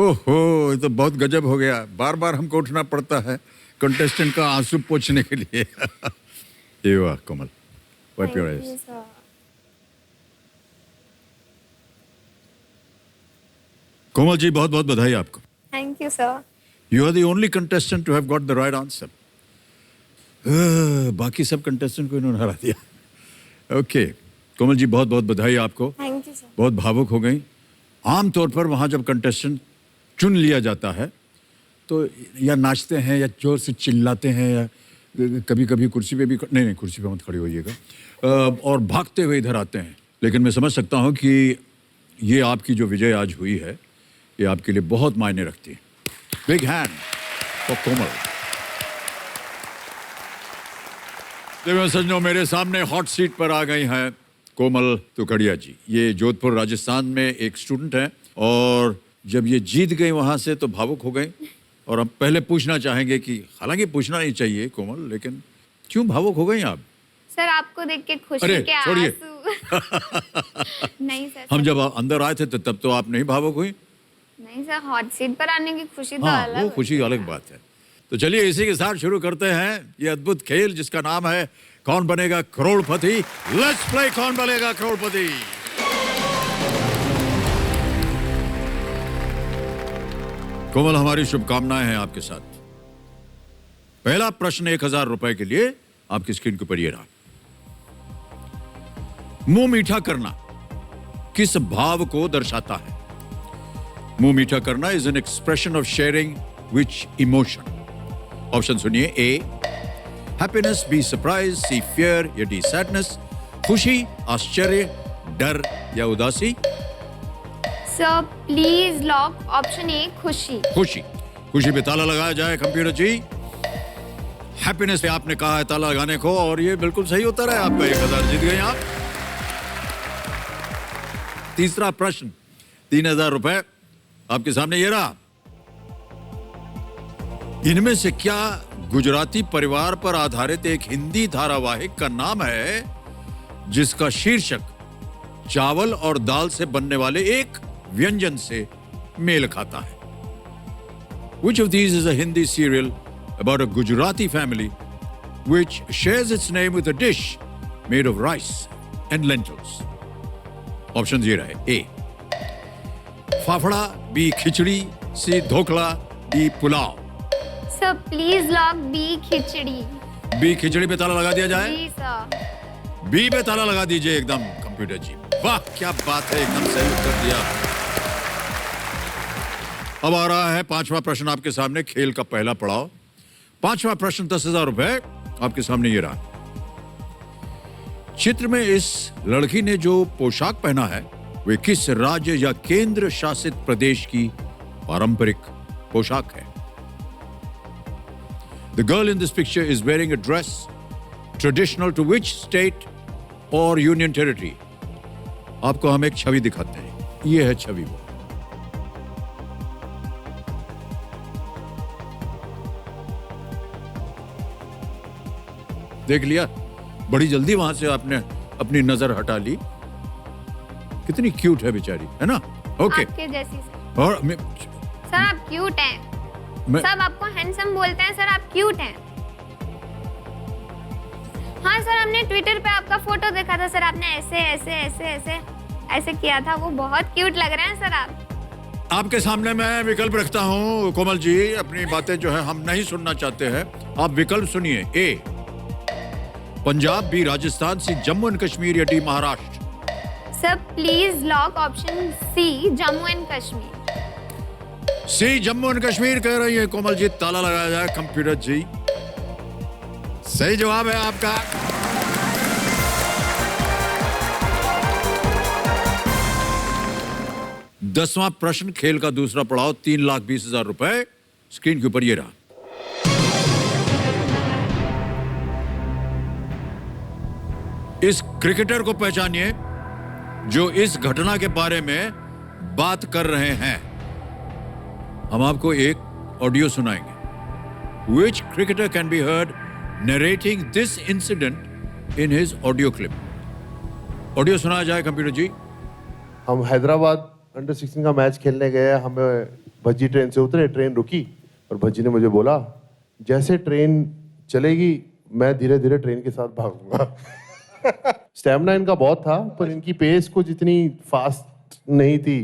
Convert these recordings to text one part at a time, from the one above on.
ओहो, ये तो बहुत गजब हो गया। बार बार हमको उठना पड़ता है कंटेस्टेंट का आंसू पोंछने के लिए। ये वाह कोमल, wipe your eyes. sir. Komal ji, बहुत बहुत बधाई आपको। Thank you, sir. You are the only contestant to have got the right answer. बाकी सब कंटेस्टेंट को इन्होंने हरा दिया। ओके कोमल जी, बहुत बहुत बधाई आपको। Thank you, sir. बहुत भावुक हो गई। आमतौर पर वहाँ जब कंटेस्टेंट चुन लिया जाता है तो या नाचते हैं या जोर से चिल्लाते हैं या कभी कभी कुर्सी पे भी नहीं कुर्सी पे मत खड़े होइएगा और भागते हुए इधर आते हैं। लेकिन मैं समझ सकता हूँ कि ये आपकी जो विजय आज हुई है ये आपके लिए बहुत मायने रखती है। बिग हैंड फॉर कोमल। देखो सज्जनों, मेरे सामने हॉट सीट पर आ गई हैं कोमल तुकड़िया जी। ये जोधपुर राजस्थान में एक स्टूडेंट हैं और जब ये जीत गई वहां से तो भावुक हो गई। और हम पहले पूछना चाहेंगे कि हालांकि पूछना नहीं चाहिए कोमल, लेकिन क्यों भावुक हो गई आप? सर आपको देख के खुशी अरे, के छोड़िए। आंसू। नहीं सर। हम जब अंदर आए थे तो तब तो आप नहीं भावुक हुई। नहीं सर, हॉट सीट पर आने की खुशी तो हाँ, अलग वो खुशी अलग बात है। तो चलिए इसी के साथ शुरू करते हैं ये अद्भुत खेल जिसका नाम है कौन बनेगा करोड़पति। लेट्स प्ले कौन बनेगा करोड़पति। कोमल, हमारी शुभकामनाएं हैं आपके साथ। पहला प्रश्न 1000 रुपए के लिए आपकी स्क्रीन के ऊपर ये रहा। मुंह मीठा करना किस भाव को दर्शाता है? मुंह मीठा करना is an expression of sharing which emotion. Option सुनिए। A happiness, B surprise, C fear या डी सैडनेस। खुशी, आश्चर्य, डर या उदासी। Sir please lock option A खुशी। खुशी। खुशी पे ताला लगाया जाए कंप्यूटर जी। हैप्पीनेस पे आपने कहा है ताला लगाने को और ये बिल्कुल सही उत्तर है आपका। 1000 जीत गए आप। तीसरा प्रश्न 3000 रुपए आपके सामने ये रहा। इनमें से क्या गुजराती परिवार पर आधारित एक हिंदी धारावाहिक का नाम है जिसका शीर्षक चावल और दाल से बनने वाले एक व्यंजन से मेल खाता है? Which of these is a Hindi serial about a Gujarati family which shares its name with a dish made of rice and lentils? Options ये रहे। A fafda, B khichdi, C dhokla, D pulao. Sir please lock B khichdi. B khichdi पे ताला लगा दिया जाए। जी sir. B पे ताला लगा दीजिए एकदम कंप्यूटर जी। वाह क्या बात है, एकदम सही उत्तर दिया। अब आ रहा है पांचवा प्रश्न आपके सामने, खेल का पहला पड़ाव। पांचवा प्रश्न 10,000 रुपए आपके सामने ये रहा। चित्र में इस लड़की ने जो पोशाक पहना है वे किस राज्य या केंद्र शासित प्रदेश की पारंपरिक पोशाक है? The girl in this picture is wearing a dress traditional to which state or union territory? आपको हम एक छवि दिखाते हैं। ये है छवि वो। देख लिया? बड़ी जल्दी वहां से आपने अपनी नजर हटा ली। कितनी क्यूट है बेचारी, है ना? ओके। आपके जैसी सर। और सर आप क्यूट हैं। सब आपको हैंडसम बोलते हैं, सर आप क्यूट हैं। हाँ सर, हमने ट्विटर पे आपका फोटो देखा था सर, आपने ऐसे ऐसे ऐसे ऐसे ऐसे किया था, वो बहुत क्यूट लग रहे हैं सर आप। आपके सामने मैं विकल्प रखता हूं कोमल जी। अपनी बातें जो है हम नहीं सुनना चाहते हैं। आप विकल्प सुनिए। A Punjab, B Rajasthan, C Jammu and Kashmir या D Maharashtra. Sir please lock option C Jammu and Kashmir. C Jammu and Kashmir कह रही है कोमल जी। ताला लगाया जाए कंप्यूटर जी। सही जवाब है आपका। दसवां प्रश्न खेल का दूसरा पड़ाव 3,20,000 रुपए स्क्रीन के ऊपर ये रहा। इस क्रिकेटर को पहचानिए जो इस घटना के बारे में बात कर रहे हैं। हम आपको एक ऑडियो सुनाएंगे। Which cricketer can be heard narrating this incident in his audio clip? Audio सुनाया जाए कंप्यूटर जी। हम हैदराबाद अंडर 16 का मैच खेलने गए। हमें भज्जी ट्रेन से उतरे, ट्रेन रुकी और भज्जी ने मुझे बोला, जैसे ट्रेन चलेगी मैं धीरे धीरे ट्रेन के साथ भागूंगा। स्टैमिना इनका बहुत था, पर इनकी पेस कुछ इतनी फास्ट नहीं थी।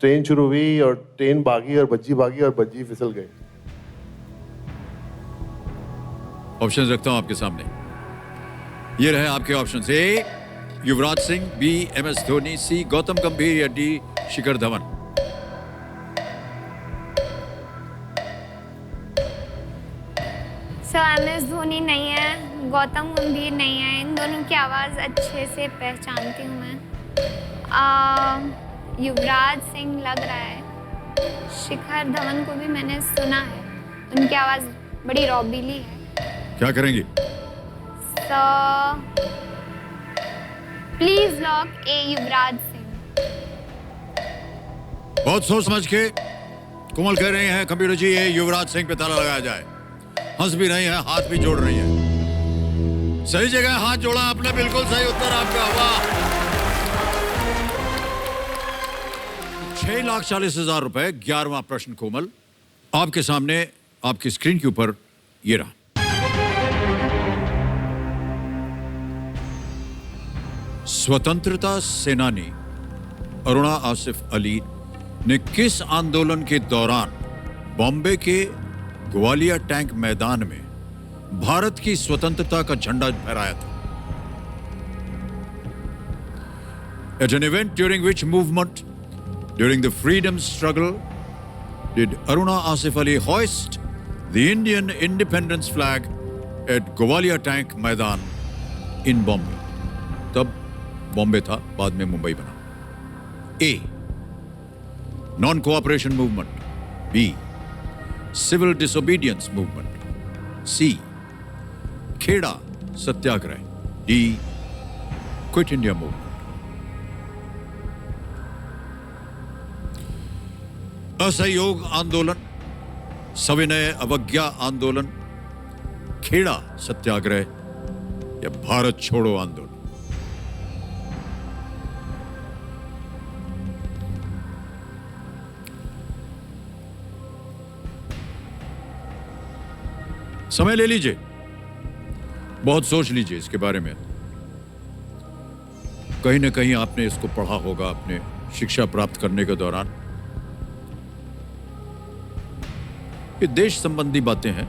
ट्रेन शुरू हुई और ट्रेन भागी और भज्जी फिसल गए। ऑप्शंस रखता हूं आपके सामने, ये रहे आपके ऑप्शंस। ए युवराज सिंह, बी MS धोनी, सी गौतम गंभीर या डी शिखर धवन। MS धोनी नहीं है, गौतम गंभीर नहीं है, इन दोनों की आवाज़ अच्छे से पहचानती हूँ मैं। युवराज सिंह लग रहा है, शिखर धवन को भी मैंने सुना है, उनकी आवाज़ बड़ी रॉबीली है। क्या करेंगी? प्लीज लॉक ए युवराज सिंह। बहुत सोच समझ के कोमल कह रहे हैं कंप्यूटर जी ये युवराज सिंह पे ताला लगाया जाए। हंस भी रही है, हाथ भी जोड़ रही है। सही जगह हाथ जोड़ा आपने, बिल्कुल सही उत्तर आपका। वाह। 6,40,000 रुपए। 11वां प्रश्न कोमल आपके सामने, आपकी स्क्रीन के ऊपर ये रहा। स्वतंत्रता सेनानी अरुणा आसिफ अली ने किस आंदोलन के दौरान बॉम्बे के ग्वालियर टैंक मैदान में भारत की स्वतंत्रता का झंडा फहराया था? At an event during which movement during the freedom struggle did Aruna Asif Ali hoist the Indian independence flag at Gwalior Tank Maidan in Bombay? तब बॉम्बे था, बाद में मुंबई बना। A non cooperation movement, B civil disobedience movement, C Kheda Satyagraha, D quit India movement. असहयोग आंदोलन, सविनय अवज्ञा आंदोलन, खेड़ा सत्याग्रह या भारत छोड़ो आंदोलन? समय ले लीजिए, बहुत सोच लीजिए इसके बारे में। कहीं ना कहीं आपने इसको पढ़ा होगा अपने शिक्षा प्राप्त करने के दौरान। ये देश संबंधी बातें हैं।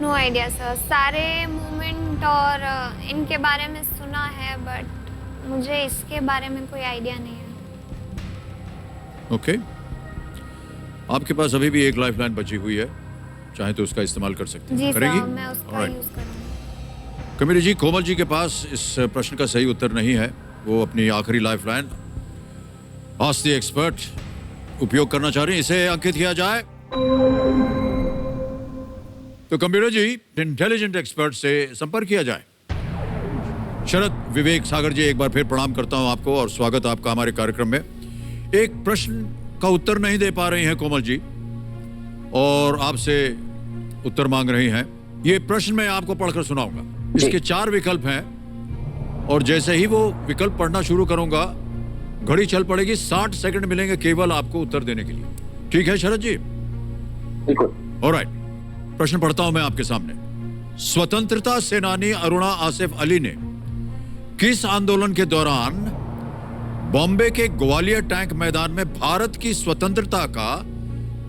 नो आइडिया सर, सारे मूवमेंट और इनके बारे में सुना है, बट मुझे इसके बारे में कोई आइडिया नहीं है। ओके, आपके पास अभी भी एक लाइफलाइन बची हुई है, चाहे तो उसका इस्तेमाल कर सकते हैं। जी करेंगी? सर, मैं उसका यूज करूंगी। कमेरी जी, कोमल जी के पास इस प्रश्न का सही उत्तर नहीं है। वो अपनी आखिरी लाइफलाइन आस्क द एक्सपर्ट उपयोग करना चाह रही हैं। इसे अंकित किया जाए तो कंप्यूटर जी इंटेलिजेंट एक्सपर्ट से संपर्क किया जाए। शरद विवेक सागर जी, एक बार फिर प्रणाम करता हूं आपको और स्वागत आपका हमारे कार्यक्रम में। एक प्रश्न का उत्तर नहीं दे पा रही हैं कोमल जी और आपसे उत्तर मांग रही हैं। ये प्रश्न मैं आपको पढ़कर सुनाऊंगा। इसके 4 विकल्प हैं और जैसे ही वो विकल्प पढ़ना शुरू करूंगा घड़ी चल पड़ेगी। 60 सेकंड मिलेंगे केवल आपको उत्तर देने के लिए। ठीक है शरद जी? बिल्कुल। ऑलराइट, प्रश्न पढ़ता हूं मैं आपके सामने। स्वतंत्रता सेनानी अरुणा आसिफ अली ने किस आंदोलन के दौरान बॉम्बे के ग्वालियर टैंक मैदान में भारत की स्वतंत्रता का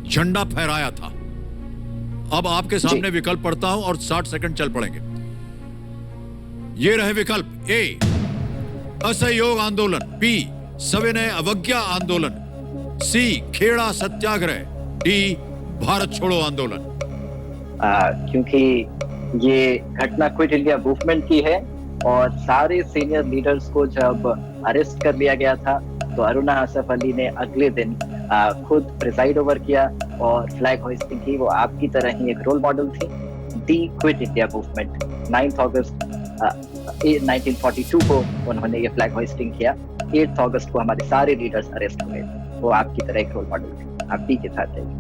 झंडा फहराया था? अब आपके सामने विकल्प पढ़ता हूं और 60 सेकंड चल पड़ेंगे। ये रहे विकल्प। ए असहयोग आंदोलन, बी सविनय अवज्ञा आंदोलन, सी खेड़ा सत्याग्रह, डी भारत छोड़ो आंदोलन। क्योंकि ये घटना क्विट इंडिया मूवमेंट की है और सारे सीनियर लीडर्स को जब अरेस्ट कर लिया गया था तो अरुणा आसिफ अली ने अगले दिन खुद प्रिसाइड ओवर किया और फ्लैग होइस्टिंग की। वो आपकी तरह ही एक रोल मॉडल थी। दी क्विट इंडिया मूवमेंट 9 अगस्त 1942 को उन्होंने ये फ्लैग होइस्टिंग किया। 8 अगस्त को हमारे सारे लीडर्स अरेस्ट हुए। वो आपकी तरह एक रोल मॉडल थे। आप डी के साथ जाइए।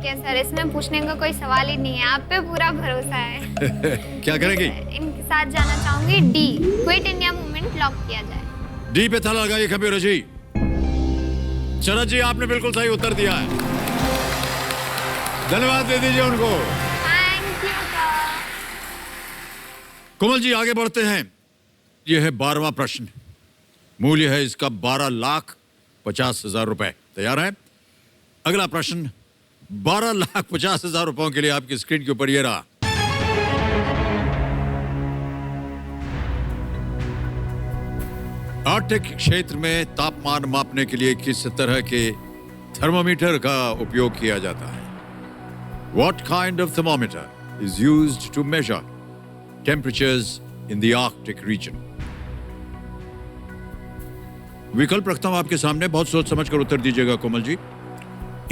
ठीक है सर, इसमें पूछने का कोई सवाल ही नहीं है, आप पे पूरा भरोसा है। क्या करेंगी? इनके साथ जाना चाहूंगी D, quit India movement lock किया जाए। डी पे ताला लगाइए कंप्यूटर जी। शरद जी आपने बिल्कुल सही उत्तर दिया है, धन्यवाद दे दीजिए उनको। Thank you sir. Komal ji आगे बढ़ते हैं। यह है 12वां प्रश्न, मूल्य है इसका 12,50,000 रुपए। तैयार है? अगला प्रश्न 12,50,000 रुपयों के लिए आपकी स्क्रीन के ऊपर ये रहा। आर्कटिक क्षेत्र में तापमान मापने के लिए किस तरह के थर्मोमीटर का उपयोग किया जाता है? What kind of thermometer is used to measure temperatures in the Arctic region? विकल्प रखता हूं आपके सामने, बहुत सोच समझ कर उत्तर दीजिएगा Komal ji.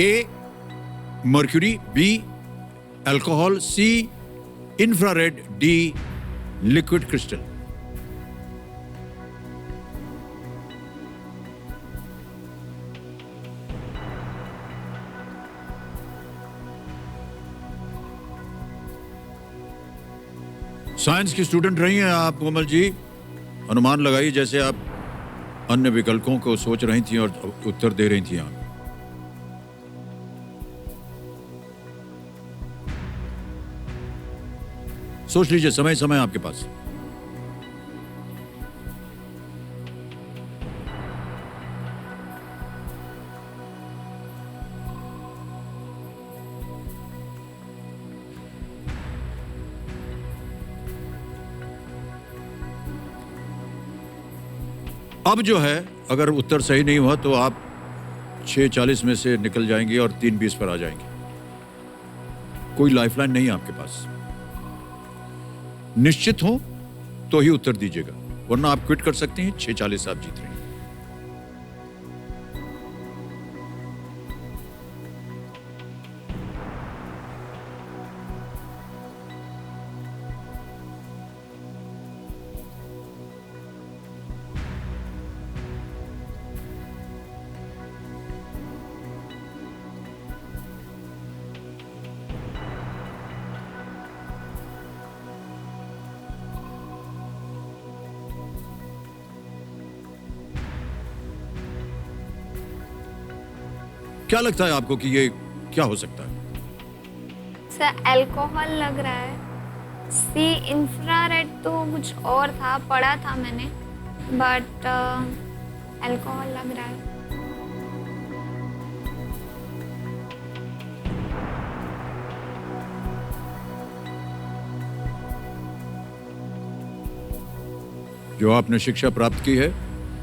A mercury, B alcohol, C infrared, D liquid crystal. Science की स्टूडेंट रही हैं आप कोमल जी, अनुमान लगाइए जैसे आप अन्य विकल्पों को सोच रही थी और उत्तर दे रही थी आप। सोच लीजिए, समय समय आपके पास। अब जो है, अगर उत्तर सही नहीं हुआ तो आप 6:40 में से निकल जाएंगे और 3:20 पर आ जाएंगे। कोई लाइफलाइन नहीं है आपके पास। निश्चित हो तो ही उत्तर दीजिएगा, वरना आप क्विट कर सकते हैं। 6:40 आप जीत रहे हैं। क्या लगता है आपको कि ये क्या हो सकता है? सर अल्कोहल लग रहा है, सी इंफ्रारेड तो कुछ और था, पढ़ा था मैंने, बट अल्कोहल लग रहा है। जो आपने शिक्षा प्राप्त की है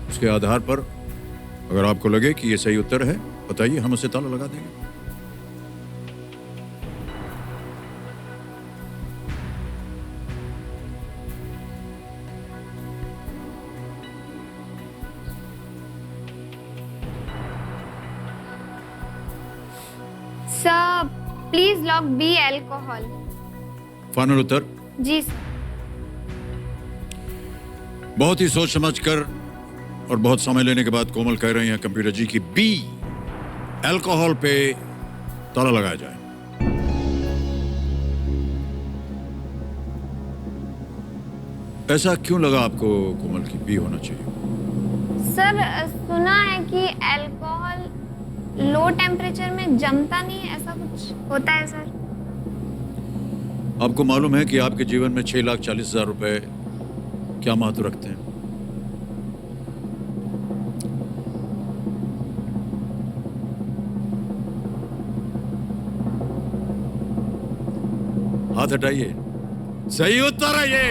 उसके आधार पर अगर आपको लगे कि ये सही उत्तर है, बताइए, हम उसे ताला लगा देंगे। Sir please lock B alcohol. Final उत्तर? जी सर। बहुत ही सोच समझकर और बहुत समय लेने के बाद कोमल कह रही हैं कंप्यूटर जी की बी अल्कोहल पे ताला लगाया जाए। ऐसा क्यों लगा आपको कोमल की बी होना चाहिए? सर सुना है कि अल्कोहल लो टेम्परेचर में जमता नहीं है, ऐसा कुछ होता है सर? आपको मालूम है कि आपके जीवन में 6,40,000 रुपए क्या महत्व रखते हैं? हाथ हटाइए, सही उत्तर है ये।